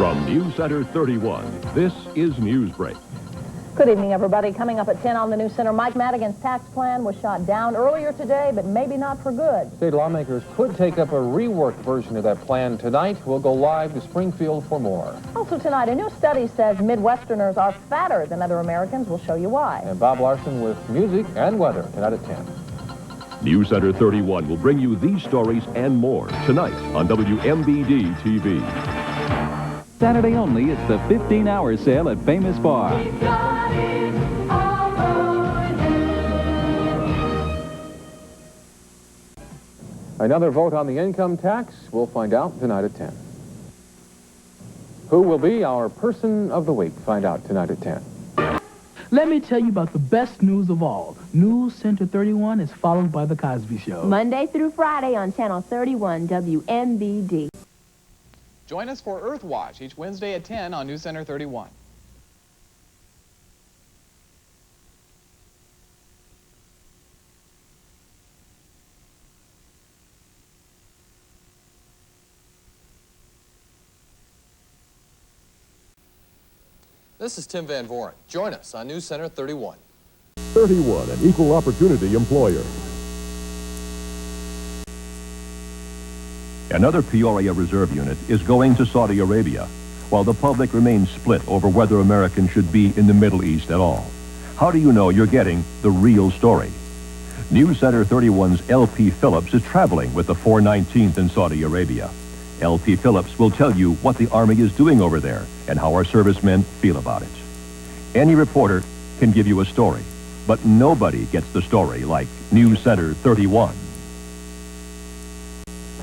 From News Center 31, this is Newsbreak. Good evening, everybody. Coming up at 10 on the News Center, Mike Madigan's tax plan was shot down earlier today, but maybe not for good. State lawmakers could take up a reworked version of that plan tonight. We'll go live to Springfield for more. Also tonight, a new study says Midwesterners are fatter than other Americans. We'll show you why. And Bob Larson with music and weather tonight at 10. News Center 31 will bring you these stories and more tonight on WMBD-TV. Saturday only, it's the 15-hour sale at Famous Bar. Another vote on the income tax. We'll find out tonight at 10. Who will be our person of the week? Find out tonight at 10. Let me tell you about the best news of all. News Center 31 is followed by The Cosby Show. Monday through Friday on Channel 31 WMBD. Join us for Earth Watch each Wednesday at 10 on News Center 31. This is Tim Van Voren. Join us on News Center 31. 31, an equal opportunity employer. Another Peoria Reserve unit is going to Saudi Arabia, while the public remains split over whether Americans should be in the Middle East at all. How do you know you're getting the real story? News Center 31's L.P. Phillips is traveling with the 419th in Saudi Arabia. L.P. Phillips will tell you what the Army is doing over there and how our servicemen feel about it. Any reporter can give you a story, but nobody gets the story like News Center 31.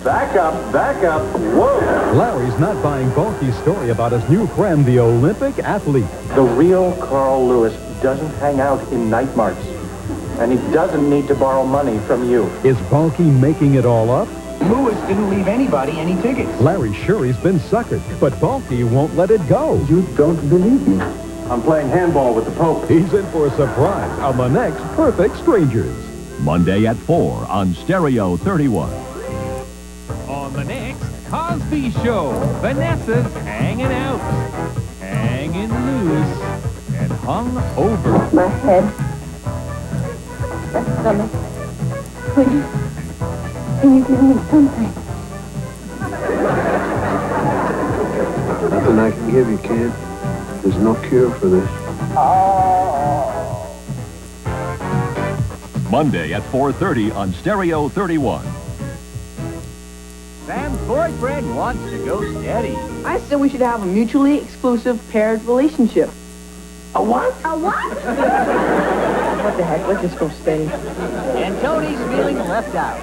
Back up, whoa! Larry's not buying Bulky's story about his new friend, the Olympic athlete. The real Carl Lewis doesn't hang out in night marts, and he doesn't need to borrow money from you. Is Bulky making it all up? Lewis didn't leave anybody any tickets. Larry's sure he's been suckered, but Bulky won't let it go. You don't believe me? I'm playing handball with the Pope. He's in for a surprise on the next Perfect Strangers. Monday at 4 on Stereo 31. On the next Cosby Show, Vanessa's hanging out, hanging loose, and hung over. My head. My stomach. Please. Can you give me something? Nothing I can give you, kid. There's no cure for this. Monday at 4:30 on Stereo 31. Sam's boyfriend wants to go steady. I said we should have a mutually exclusive paired relationship. A what? A what? What the heck? Let's just go steady. And Tony's feeling left out.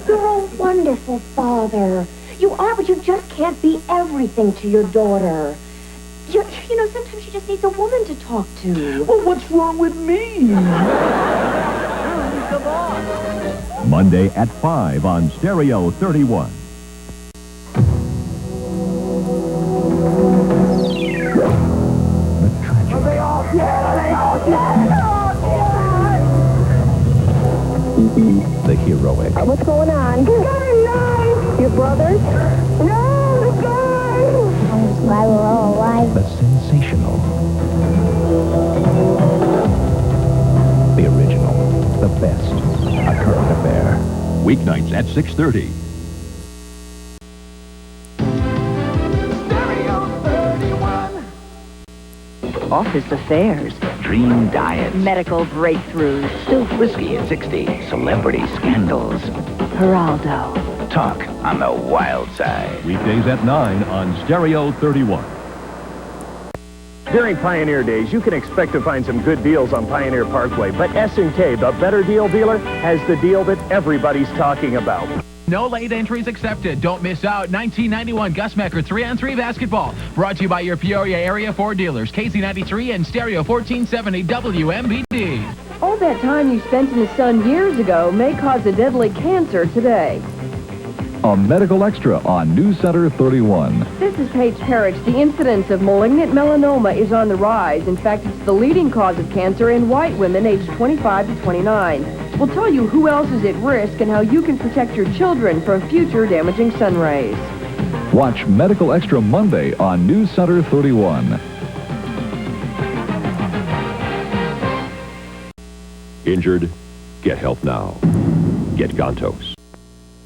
You're a wonderful father. You are, but you just can't be everything to your daughter. You know, sometimes she just needs a woman to talk to. Well, what's wrong with me? Who's the boss? Monday at 5 on Stereo 31. The heroic. What's going on? You got a knife! Your brothers? No, the guy! That's why we're all alive. The sensational. The original. The best. A current affair. Weeknights at 6:30. Office affairs, dream diets, medical breakthroughs, still whiskey at 60, celebrity scandals. Geraldo. Talk on the wild side. Weekdays at 9 on Stereo 31. During Pioneer Days, you can expect to find some good deals on Pioneer Parkway, but S&K, the better deal dealer, has the deal that everybody's talking about. No late entries accepted. Don't miss out. 1991 Gus Mecker 3-on-3 basketball. Brought to you by your Peoria area Ford dealers. KC93 and Stereo 1470 WMBD. All that time you spent in the sun years ago may cause a deadly cancer today. A medical extra on News Center 31. This is Paige Parrish. The incidence of malignant melanoma is on the rise. In fact, it's the leading cause of cancer in white women aged 25 to 29. We'll tell you who else is at risk and how you can protect your children from future damaging sun rays. Watch Medical Extra Monday on News Center 31. Injured? Get help now. Get Gantos.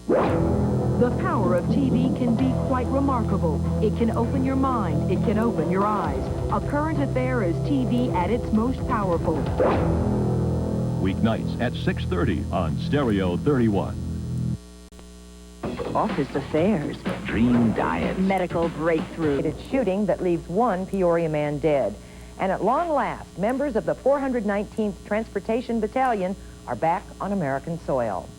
The power of TV can be quite remarkable. It can open your mind. It can open your eyes. A current affair is TV at its most powerful. Weeknights at 6:30 on Stereo 31. Office affairs, dream diet, medical breakthrough. It's shooting that leaves one Peoria man dead. And at long last, members of the 419th Transportation Battalion are back on American soil.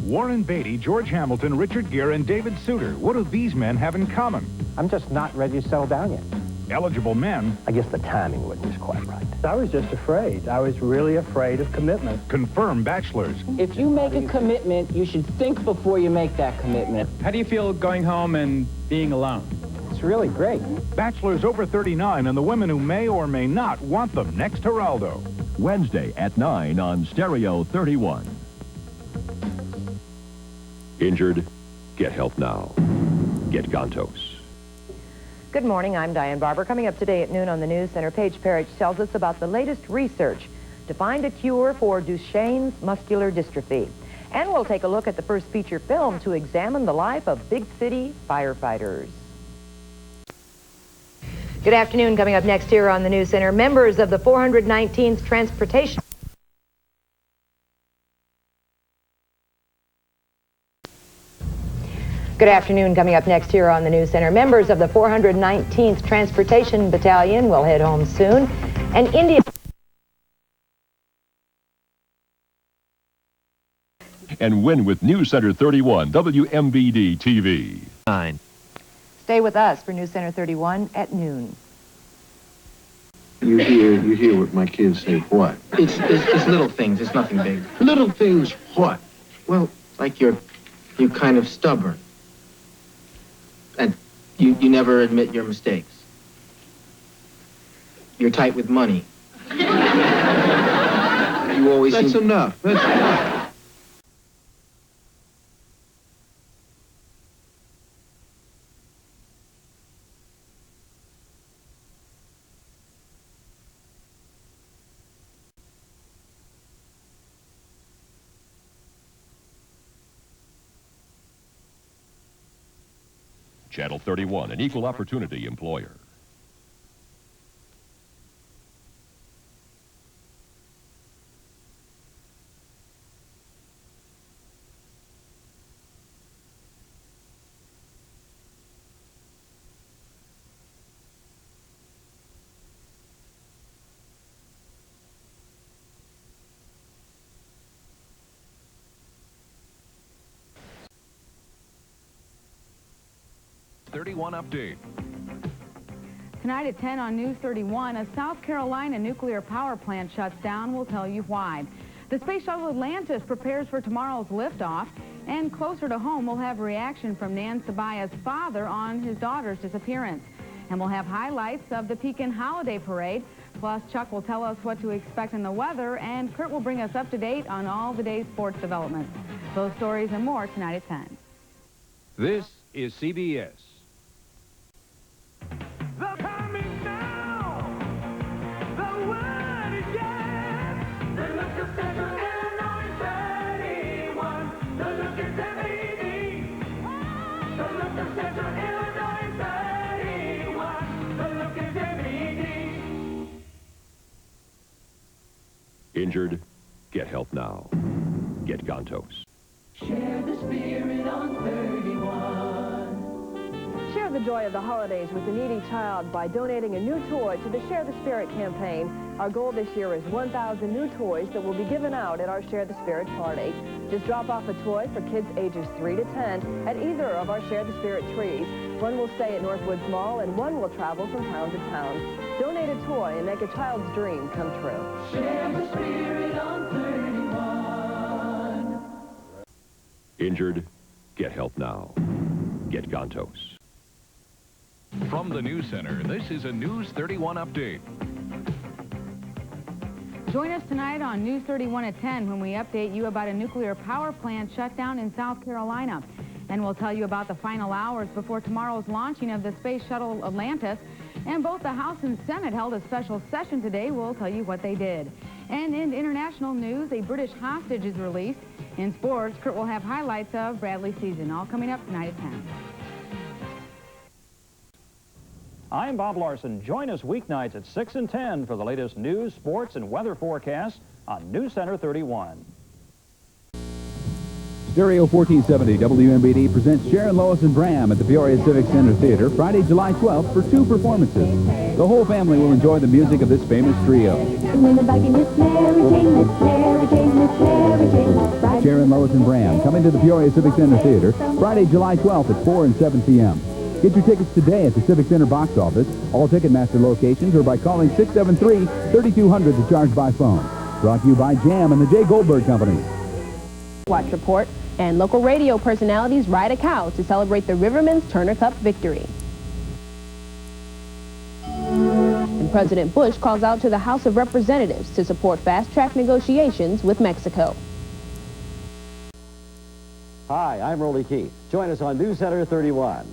Warren Beatty, George Hamilton, Richard Gere, and David Souter. What do these men have in common? I'm just not ready to settle down yet. Eligible men. I guess the timing wasn't just quite right. I was just afraid. I was really afraid of commitment. Confirmed bachelors. If you make a commitment, you should think before you make that commitment. How do you feel going home and being alone? It's really great. Bachelors over 39 and the women who may or may not want them. Next Geraldo. Wednesday at 9 on Stereo 31. Injured? Get help now. Get Gantos. Good morning, I'm Diane Barber. Coming up today at noon on the News Center, Paige Parrish tells us about the latest research to find a cure for Duchenne's muscular dystrophy. And we'll take a look at the first feature film to examine the life of big city firefighters. Good afternoon. Coming up next here on the News Center, members of the 419th Transportation. Good afternoon. Coming up next here on the News Center, members of the 419th Transportation Battalion will head home soon. And India. And win with News Center 31, WMBD-TV. 9. Stay with us for News Center 31 at noon. You hear what my kids say, what? It's little things. It's nothing big. Little things, what? Well, like you're kind of stubborn. And you never admit your mistakes. You're tight with money. You always That's seem... enough. That's enough. Channel 31, an equal opportunity employer. Update. Tonight at 10 on News 31, a South Carolina nuclear power plant shuts down. We'll tell you why. The space shuttle Atlantis prepares for tomorrow's liftoff. And closer to home, we'll have a reaction from Nan Sabaya's father on his daughter's disappearance. And we'll have highlights of the Pekin Holiday Parade. Plus, Chuck will tell us what to expect in the weather, and Kurt will bring us up to date on all the day's sports developments. Those stories and more tonight at 10. This is CBS. Injured? Get help now. Get Gantos. Share the spirit on 31. Share the joy of the holidays with the needy child by donating a new toy to the Share the Spirit campaign. Our goal this year is 1,000 new toys that will be given out at our Share the Spirit party. Just drop off a toy for kids ages 3 to 10 at either of our Share the Spirit trees. One will stay at Northwoods Mall and one will travel from town to town. Donate a toy and make a child's dream come true. Share the spirit on 31. Injured? Get help now. Get Gantos. From the News Center, this is a News 31 update. Join us tonight on News 31 at 10 when we update you about a nuclear power plant shut down in South Carolina. Then we'll tell you about the final hours before tomorrow's launching of the Space Shuttle Atlantis. And both the House and Senate held a special session today. We'll tell you what they did. And in international news, a British hostage is released. In sports, Kurt will have highlights of Bradley's season, all coming up tonight at 10. I'm Bob Larson. Join us weeknights at 6 and 10 for the latest news, sports, and weather forecasts on News Center 31. Stereo 1470 WMBD presents Sharon, Lois, and Bram at the Peoria Civic Center Theater Friday, July 12th for 2 performances. The whole family will enjoy the music of this famous trio. Sharon, Lois, and Bram coming to the Peoria Civic Center Theater Friday, July 12th at 4 and 7 p.m. Get your tickets today at the Civic Center box office, all Ticketmaster locations, or by calling 673-3200 to charge by phone. Brought to you by Jam and the J. Goldberg Company. Watch report, and local radio personalities ride a cow to celebrate the Rivermen's Turner Cup victory. And President Bush calls out to the House of Representatives to support fast-track negotiations with Mexico. Hi, I'm Rolly Keith. Join us on News Center 31.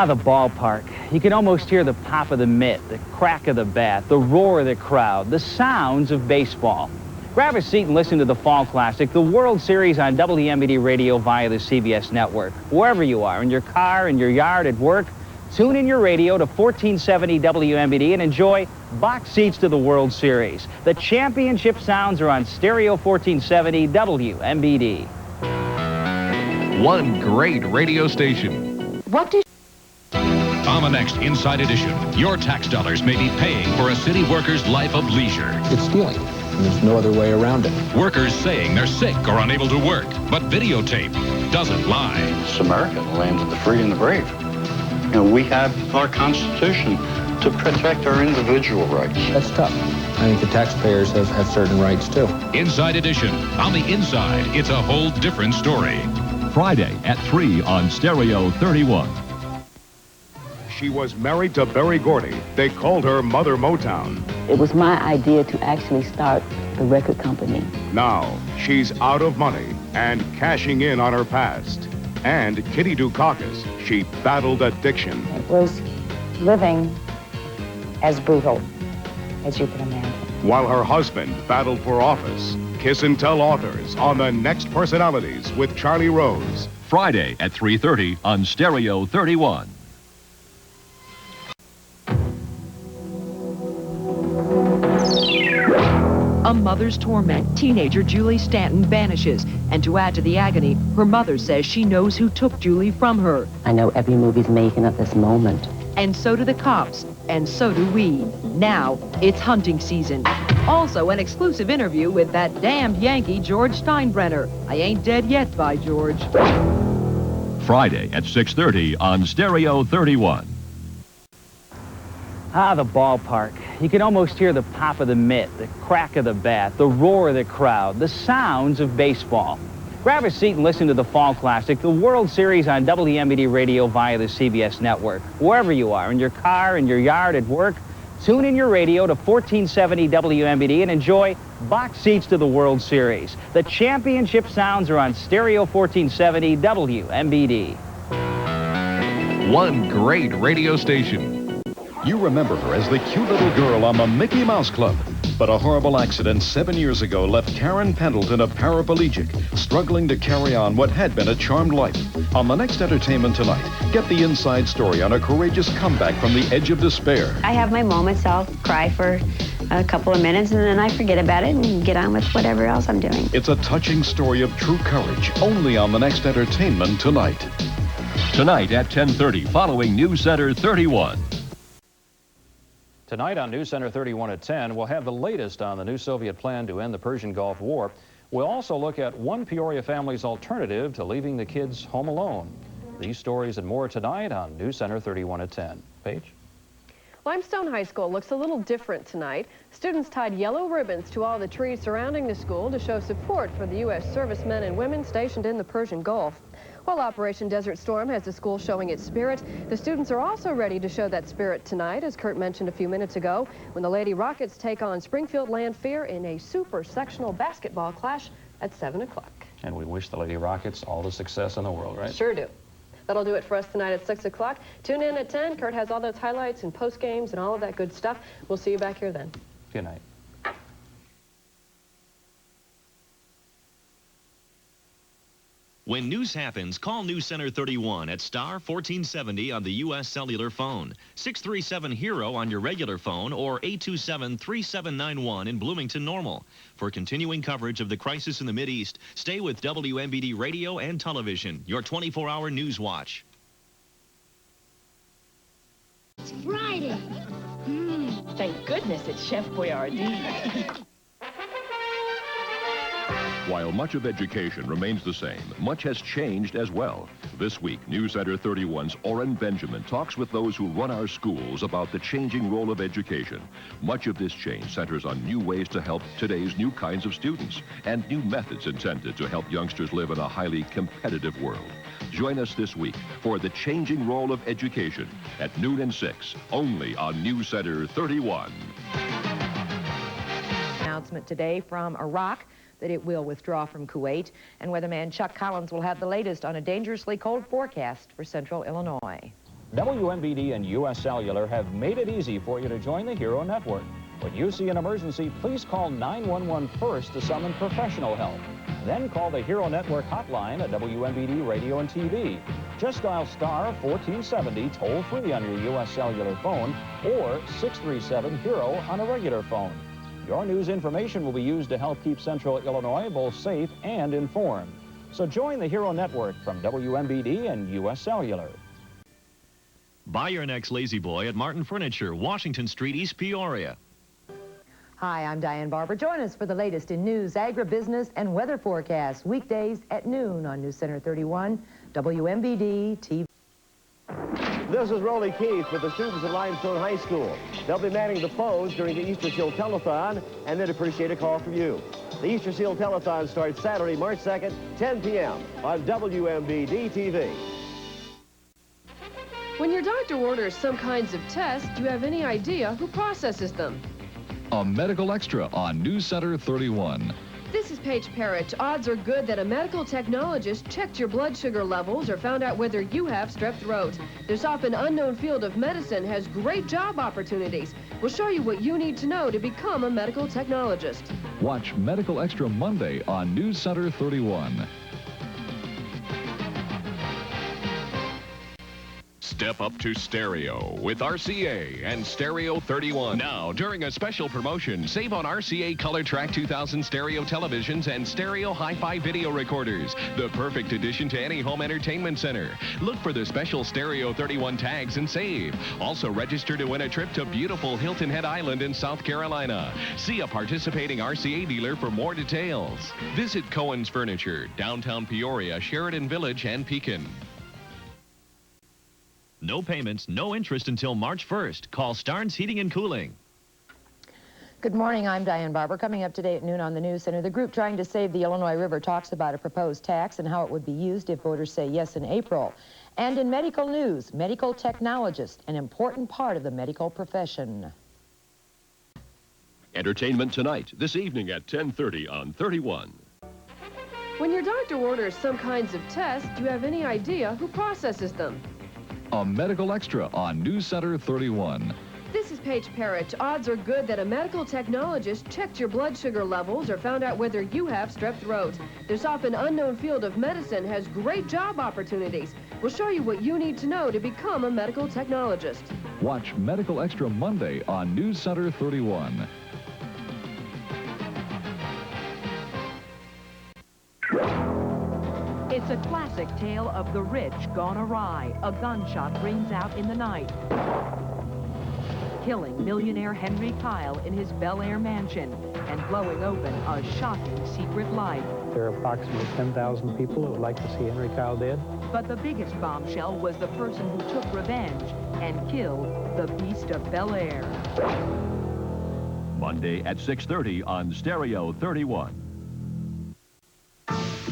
The ballpark. You can almost hear the pop of the mitt, the crack of the bat, the roar of the crowd, the sounds of baseball. Grab a seat and listen to the Fall Classic, the World Series on WMBD Radio via the CBS network. Wherever you are, in your car, in your yard, at work, tune in your radio to 1470 WMBD and enjoy box seats to the World Series. The championship sounds are on Stereo 1470 WMBD. One great radio station. What did On the next Inside Edition, your tax dollars may be paying for a city worker's life of leisure. It's stealing, and there's no other way around it. Workers saying they're sick or unable to work, but videotape doesn't lie. It's America, the land of the free and the brave. You know, we have our Constitution to protect our individual rights. That's tough. I think the taxpayers have certain rights, too. Inside Edition. On the inside, it's a whole different story. Friday at 3 on Stereo 31. She was married to Berry Gordy. They called her Mother Motown. It was my idea to actually start the record company. Now, she's out of money and cashing in on her past. And Kitty Dukakis, she battled addiction. It was living as brutal as you can imagine. While her husband battled for office. Kiss and Tell authors on The Next Personalities with Charlie Rose. Friday at 3:30 on Stereo 31. A mother's torment, teenager Julie Stanton vanishes. And to add to the agony, her mother says she knows who took Julie from her. I know every movie's making at this moment. And so do the cops, and so do we. Now, it's hunting season. Also, an exclusive interview with that damned Yankee, George Steinbrenner. I ain't dead yet, by George. Friday at 6:30 on Stereo 31. The ballpark. You can almost hear the pop of the mitt, the crack of the bat, the roar of the crowd, the sounds of baseball. Grab a seat and listen to the Fall Classic, the World Series on WMBD Radio via the CBS network. Wherever you are, in your car, in your yard, at work, tune in your radio to 1470 WMBD and enjoy box seats to the World Series. The championship sounds are on Stereo 1470 WMBD. One great radio station. You remember her as the cute little girl on the Mickey Mouse Club. But a horrible accident 7 years ago left Karen Pendleton a paraplegic, struggling to carry on what had been a charmed life. On the next Entertainment Tonight, get the inside story on a courageous comeback from the edge of despair. I have my moments. I'll cry for a couple of minutes, and then I forget about it and get on with whatever else I'm doing. It's a touching story of true courage, only on the next Entertainment Tonight. Tonight at 10:30, following News Center 31. Tonight on News Center 31 at 10, we'll have the latest on the new Soviet plan to end the Persian Gulf War. We'll also look at one Peoria family's alternative to leaving the kids home alone. These stories and more tonight on News Center 31 at 10. Paige? Limestone High School looks a little different tonight. Students tied yellow ribbons to all the trees surrounding the school to show support for the U.S. servicemen and women stationed in the Persian Gulf. While Operation Desert Storm has the school showing its spirit, the students are also ready to show that spirit tonight, as Kurt mentioned a few minutes ago, when the Lady Rockets take on Springfield Landfair in a super sectional basketball clash at 7 o'clock. And we wish the Lady Rockets all the success in the world, right? Sure do. That'll do it for us tonight at 6 o'clock. Tune in at 10. Kurt has all those highlights and post games and all of that good stuff. We'll see you back here then. Good night. When news happens, call News Center 31 at star 1470 on the U.S. Cellular phone, 637-HERO on your regular phone, or 827-3791 in Bloomington Normal. For continuing coverage of the crisis in the Mideast, stay with WMBD Radio and Television, your 24-hour news watch. It's Friday. Thank goodness it's Chef Boyardee. While much of education remains the same, much has changed as well. This week, News Center 31's Orrin Benjamin talks with those who run our schools about the changing role of education. Much of this change centers on new ways to help today's new kinds of students and new methods intended to help youngsters live in a highly competitive world. Join us this week for The Changing Role of Education at noon and 6, only on News Center 31. Announcement today from Iraq that it will withdraw from Kuwait, and weatherman Chuck Collins will have the latest on a dangerously cold forecast for central Illinois. WMBD and U.S. Cellular have made it easy for you to join the Hero Network. When you see an emergency, please call 911 first to summon professional help. Then call the Hero Network hotline at WMBD Radio and TV. Just dial star 1470 toll-free on your U.S. Cellular phone or 637-HERO on a regular phone. Your news information will be used to help keep Central Illinois both safe and informed. So join the Hero Network from WMBD and U.S. Cellular. Buy your next Lazy Boy at Martin Furniture, Washington Street, East Peoria. Hi, I'm Diane Barber. Join us for the latest in news, agribusiness, and weather forecasts weekdays at noon on News Center 31, WMBD-TV. This is Rolly Keith with the students at Limestone High School. They'll be manning the phones during the Easter Seal Telethon, and they'd appreciate a call from you. The Easter Seal Telethon starts Saturday, March 2nd, 10 p.m. on WMBD-TV. When your doctor orders some kinds of tests, do you have any idea who processes them? A medical extra on News Center 31. This is Paige Parrott. Odds are good that a medical technologist checked your blood sugar levels or found out whether you have strep throat. This often unknown field of medicine has great job opportunities. We'll show you what you need to know to become a medical technologist. Watch Medical Extra Monday on News Center 31. Step up to stereo with RCA and Stereo 31. Now, during a special promotion, save on RCA Color Track 2000 stereo televisions and stereo hi-fi video recorders. The perfect addition to any home entertainment center. Look for the special Stereo 31 tags and save. Also register to win a trip to beautiful Hilton Head Island in South Carolina. See a participating RCA dealer for more details. Visit Cohen's Furniture, downtown Peoria, Sheridan Village, and Pekin. No payments, no interest until March 1st. Call Starnes Heating and Cooling. Good morning, I'm Diane Barber. Coming up today at noon on the News Center, the group trying to save the Illinois River talks about a proposed tax and how it would be used if voters say yes in April. And in medical news, medical technologist, an important part of the medical profession. Entertainment tonight, this evening at 10:30 on 31. When your doctor orders some kinds of tests, do you have any idea who processes them? A medical extra on News Center 31. This is Paige Parrott. Odds are good that a medical technologist checked your blood sugar levels or found out whether you have strep throat. This often unknown field of medicine has great job opportunities. We'll show you what you need to know to become a medical technologist. Watch Medical Extra Monday on News Center 31. It's a classic tale of the rich gone awry. A gunshot rings out in the night. killing millionaire Henry Kyle in his Bel Air mansion and blowing open a shocking secret life. There are approximately 10,000 people who would like to see Henry Kyle dead. But the biggest bombshell was the person who took revenge and killed the Beast of Bel Air. Monday at 6:30 on Stereo 31.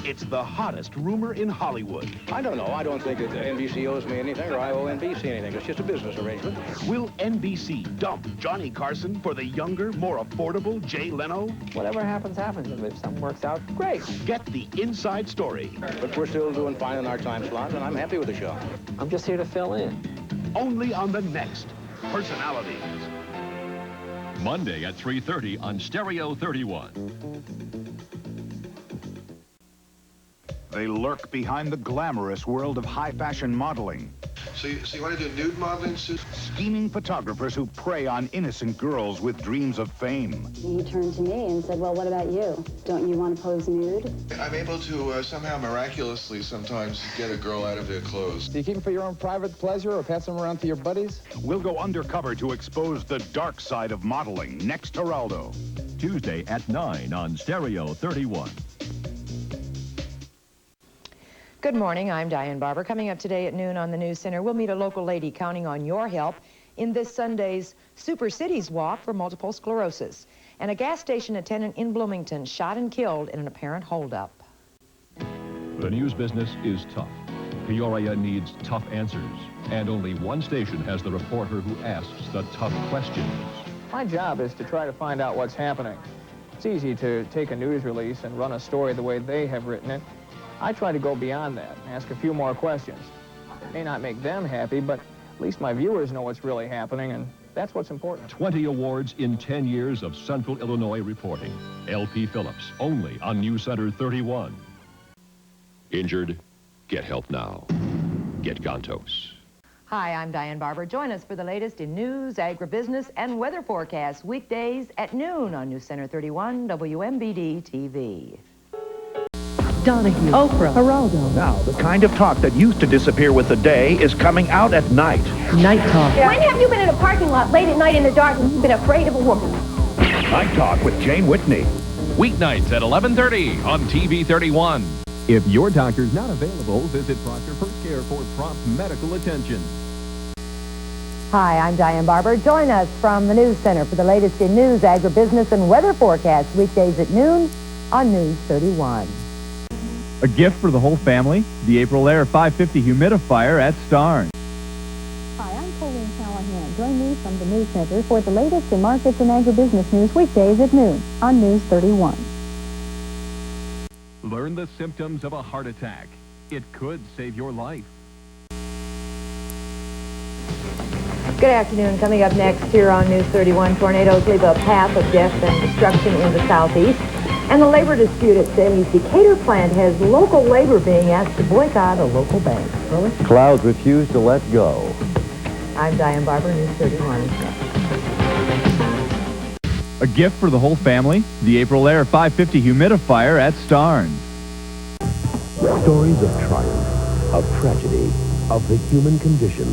It's the hottest rumor in Hollywood. I don't know. I don't think that NBC owes me anything or I owe NBC anything. It's just a business arrangement. Will NBC dump Johnny Carson for the younger, more affordable Jay Leno? Whatever happens, happens. If something works out, great. Get the inside story. But we're still doing fine in our time slot, and I'm happy with the show. I'm just here to fill in. Only on the next Personalities. Monday at 3:30 on Stereo 31. They lurk behind the glamorous world of high-fashion modeling. So you want to do nude modeling, Sue? Scheming photographers who prey on innocent girls with dreams of fame. He turned to me and said, well, what about you? Don't you want to pose nude? I'm able to somehow miraculously sometimes get a girl out of their clothes. Do you keep them for your own private pleasure or pass them around to your buddies? We'll go undercover to expose the dark side of modeling next Geraldo. Tuesday at 9 on Stereo 31. Good morning, I'm Diane Barber. Coming up today at noon on the News Center, we'll meet a local lady counting on your help in this Sunday's Super Cities Walk for Multiple Sclerosis. And a gas station attendant in Bloomington shot and killed in an apparent holdup. The news business is tough. Peoria needs tough answers. And only one station has the reporter who asks the tough questions. My job is to try to find out what's happening. It's easy to take a news release and run a story the way they have written it. I try to go beyond that and ask a few more questions. It may not make them happy, but at least my viewers know what's really happening, and that's what's important. 20 awards in 10 years of Central Illinois reporting. L.P. Phillips, only on News Center 31. Injured? Get help now. Get Gantos. Hi, I'm Diane Barber. Join us for the latest in news, agribusiness, and weather forecasts weekdays at noon on News Center 31 WMBD-TV. Donahue, Oprah, Geraldo. Now, the kind of talk that used to disappear with the day is coming out at night. Night Talk. When have you been in a parking lot late at night in the dark and been afraid of a woman? Night Talk with Jane Whitney. Weeknights at 11:30 on TV 31. If your doctor's not available, visit Proctor First Care for prompt medical attention. Hi, I'm Diane Barber. Join us from the News Center for the latest in news, agribusiness, and weather forecasts weekdays at noon on News 31. A gift for the whole family, the April Air 550 humidifier at Starnes. Hi, I'm Colleen Callahan. Join me from the News Center for the latest in markets and agribusiness news weekdays at noon on News 31. Learn the symptoms of a heart attack. It could save your life. Good afternoon. Coming up next here on News 31, tornadoes leave a path of death and destruction in the southeast. And the labor dispute at Sammy's Decatur plant has local labor being asked to boycott a local bank. Really? Clouds refuse to let go. I'm Diane Barber, News 31. A gift for the whole family, the April Air 550 humidifier at Starnes. Stories of triumph, of tragedy, of the human condition.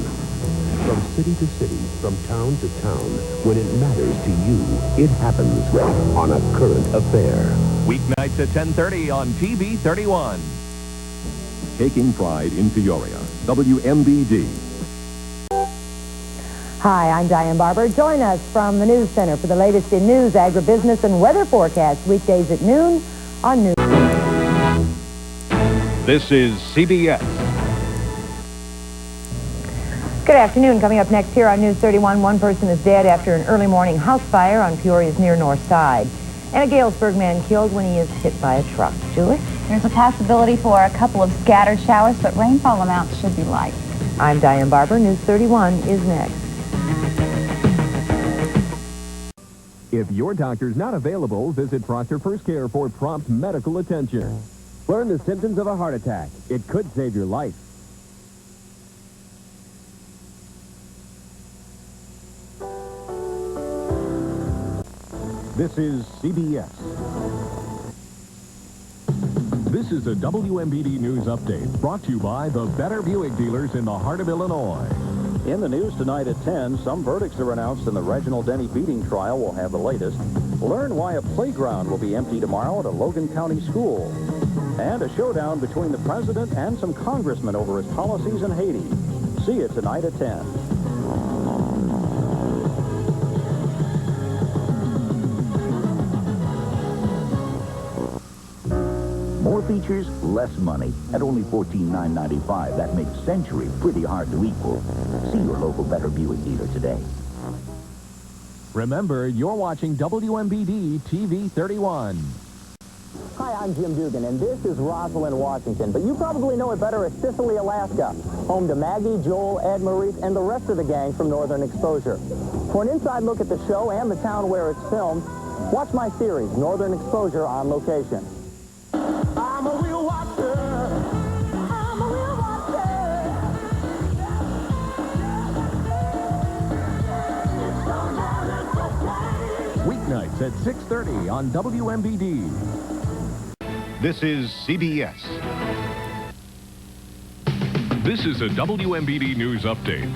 From city to city, from town to town, when it matters to you, it happens on A Current Affair. Weeknights at 10:30 on TV 31. Taking pride in Peoria. WMBD. Hi, I'm Diane Barber. Join us from the News Center for the latest in news, agribusiness, and weather forecasts weekdays at noon on News. This is CBS. Good afternoon. Coming up next here on News 31, one person is dead after an early morning house fire on Peoria's near north side. And a Galesburg man killed when he is hit by a truck. Julie? There's a possibility for a couple of scattered showers, but rainfall amounts should be light. I'm Diane Barber. News 31 is next. If your doctor's not available, visit Proctor First Care for prompt medical attention. Learn the symptoms of a heart attack. It could save your life. This is CBS. This is a WMBD News Update brought to you by the Better Buick dealers in the heart of Illinois. In the news tonight at 10, some verdicts are announced in the Reginald Denny beating trial. We'll have the latest. Learn why a playground will be empty tomorrow at a Logan County school. And a showdown between the president and some congressmen over his policies in Haiti. See you tonight at 10. More features, less money. At only $14,995, that makes Century pretty hard to equal. See your local Better Buick dealer today. Remember, you're watching WMBD-TV 31. Hi, I'm Jim Dugan, and this is Roswell, Washington. But you probably know it better as Cicely, Alaska, home to Maggie, Joel, Ed, Maurice, and the rest of the gang from Northern Exposure. For an inside look at the show and the town where it's filmed, watch my series, Northern Exposure on Location. I'm a real watcher. I'm a real watcher. Weeknights at 6:30 on WMBD. This is CBS. This is a WMBD News Update.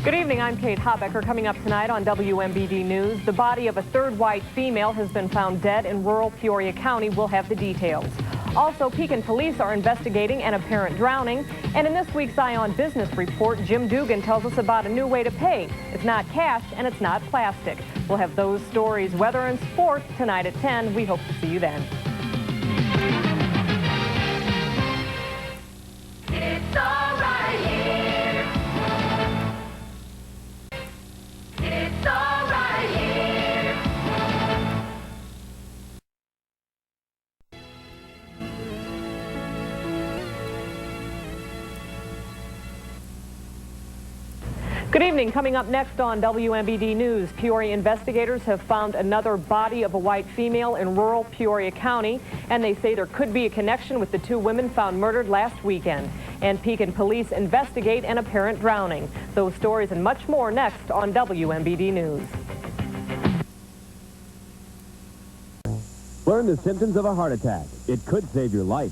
Good evening, I'm Kate Habecker. Coming up tonight on WMBD News, the body of a third white female has been found dead in rural Peoria County. We'll have the details. Also, Pekin police are investigating an apparent drowning. And in this week's Eye on Business report, Jim Dugan tells us about a new way to pay. It's not cash and it's not plastic. We'll have those stories, weather, and sports tonight at 10. We hope to see you then. It's all right here. It's all right here. Good evening. Coming up next on WMBD News, Peoria investigators have found another body of a white female in rural Peoria County, and they say there could be a connection with the two women found murdered last weekend. And Pekin police investigate an apparent drowning. Those stories and much more next on WMBD News. Learn the symptoms of a heart attack. It could save your life.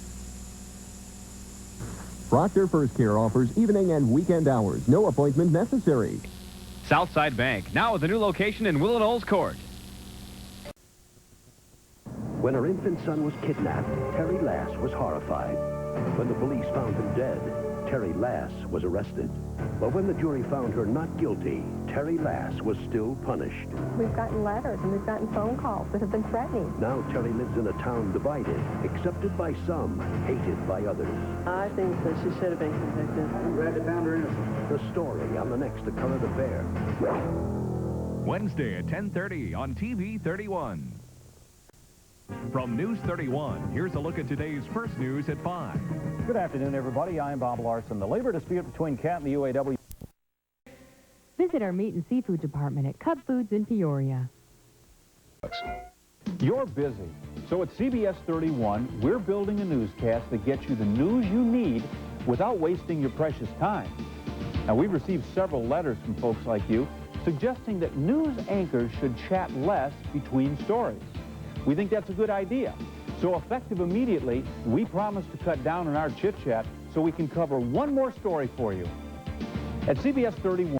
Proctor First Care offers evening and weekend hours. No appointment necessary. Southside Bank, now with a new location in Willow Knolls Court. When her infant son was kidnapped, Terry Lass was horrified. When the police found him dead, Terry Lass was arrested. But when the jury found her not guilty, Terry Lass was still punished. We've gotten letters and we've gotten phone calls that have been threatening. Now Terry lives in a town divided, accepted by some, hated by others. I think that she should have been convicted. I'm glad they found her innocent. The story on the next The Current Affair. Wednesday at 10:30 on TV 31. From News 31, here's a look at today's first news at 5. Good afternoon, everybody. I'm Bob Larson. The labor dispute between CAT and the UAW. Visit our meat and seafood department at Cub Foods in Peoria. You're busy. So at CBS 31, we're building a newscast that gets you the news you need without wasting your precious time. Now, we've received several letters from folks like you suggesting that news anchors should chat less between stories. We think that's a good idea. So effective immediately, we promise to cut down on our chit-chat so we can cover one more story for you. At CBS 31,